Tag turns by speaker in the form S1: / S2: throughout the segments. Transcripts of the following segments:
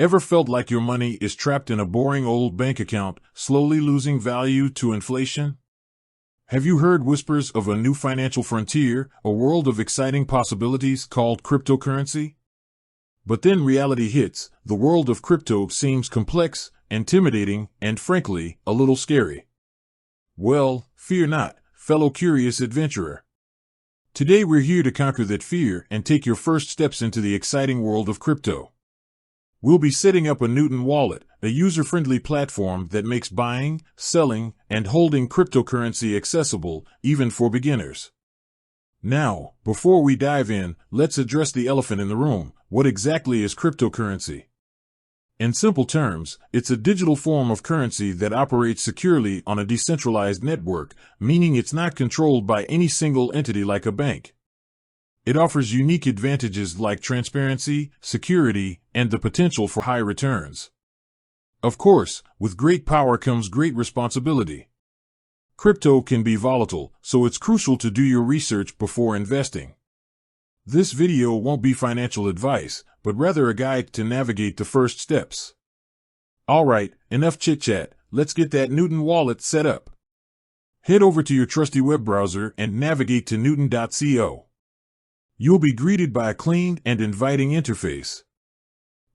S1: Ever felt like your money is trapped in a boring old bank account, slowly losing value to inflation? Have you heard whispers of a new financial frontier, a world of exciting possibilities called cryptocurrency? But then reality hits. The world of crypto seems complex, intimidating, and frankly, a little scary. Well, fear not, fellow curious adventurer. Today we're here to conquer that fear and take your first steps into the exciting world of crypto. We'll be setting up a Newton wallet, a user-friendly platform that makes buying, selling, and holding cryptocurrency accessible, even for beginners. Now, before we dive in, let's address the elephant in the room. What exactly is cryptocurrency? In simple terms, it's a digital form of currency that operates securely on a decentralized network, meaning it's not controlled by any single entity like a bank. It offers unique advantages like transparency, security, and the potential for high returns. Of course, with great power comes great responsibility. Crypto can be volatile, so it's crucial to do your research before investing. This video won't be financial advice, but rather a guide to navigate the first steps. Alright, enough chit-chat, let's get that Newton wallet set up. Head over to your trusty web browser and navigate to newton.co. You'll be greeted by a clean and inviting interface.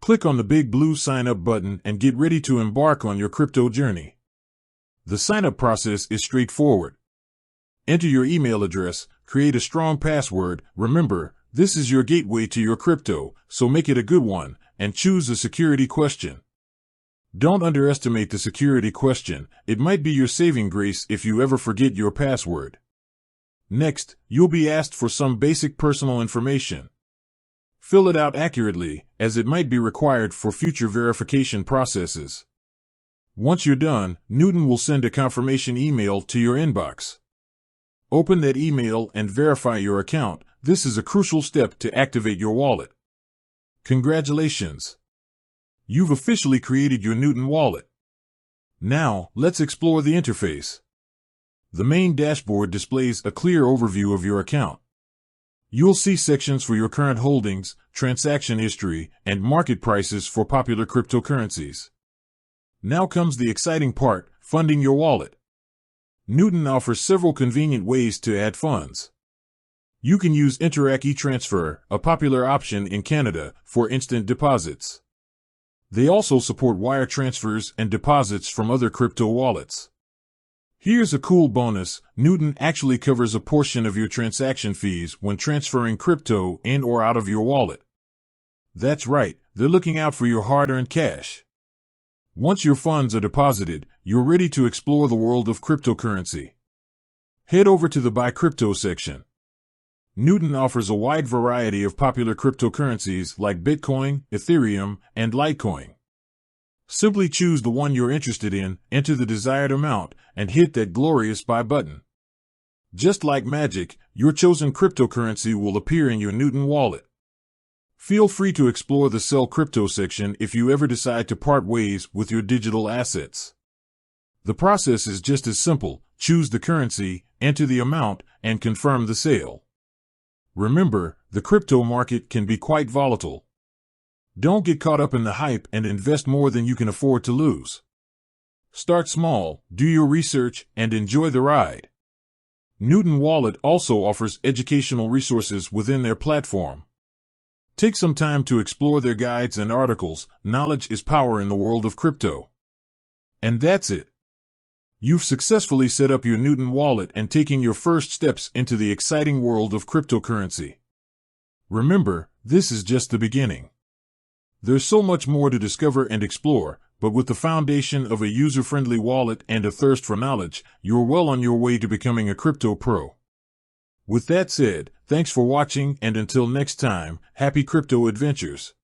S1: Click on the big blue sign up button and get ready to embark on your crypto journey. The sign up process is straightforward. Enter your email address, create a strong password. Remember, this is your gateway to your crypto, so make it a good one, and choose a security question. Don't underestimate the security question. It might be your saving grace if you ever forget your password. Next, you'll be asked for some basic personal information. Fill it out accurately, as it might be required for future verification processes. Once you're done, Newton will send a confirmation email to your inbox. Open that email and verify your account. This is a crucial step to activate your wallet. Congratulations! You've officially created your Newton wallet. Now, let's explore the interface. The main dashboard displays a clear overview of your account. You'll see sections for your current holdings, transaction history, and market prices for popular cryptocurrencies. Now comes the exciting part, funding your wallet. Newton offers several convenient ways to add funds. You can use Interac e-Transfer, a popular option in Canada, for instant deposits. They also support wire transfers and deposits from other crypto wallets. Here's a cool bonus. Newton actually covers a portion of your transaction fees when transferring crypto in or out of your wallet. That's right, they're looking out for your hard-earned cash. Once your funds are deposited, you're ready to explore the world of cryptocurrency. Head over to the Buy Crypto section. Newton offers a wide variety of popular cryptocurrencies like Bitcoin, Ethereum, and Litecoin. Simply choose the one you're interested in, enter the desired amount, and hit that glorious buy button. Just like magic, your chosen cryptocurrency will appear in your Newton wallet. Feel free to explore the Sell Crypto section if you ever decide to part ways with your digital assets. The process is just as simple. Choose the currency, enter the amount, and confirm the sale. Remember, the crypto market can be quite volatile. Don't get caught up in the hype and invest more than you can afford to lose. Start small, do your research, and enjoy the ride. Newton Wallet also offers educational resources within their platform. Take some time to explore their guides and articles. Knowledge is power in the world of crypto. And that's it. You've successfully set up your Newton Wallet and taken your first steps into the exciting world of cryptocurrency. Remember, this is just the beginning. There's so much more to discover and explore, but with the foundation of a user-friendly wallet and a thirst for knowledge, you're well on your way to becoming a crypto pro. With that said, thanks for watching, and until next time, happy crypto adventures.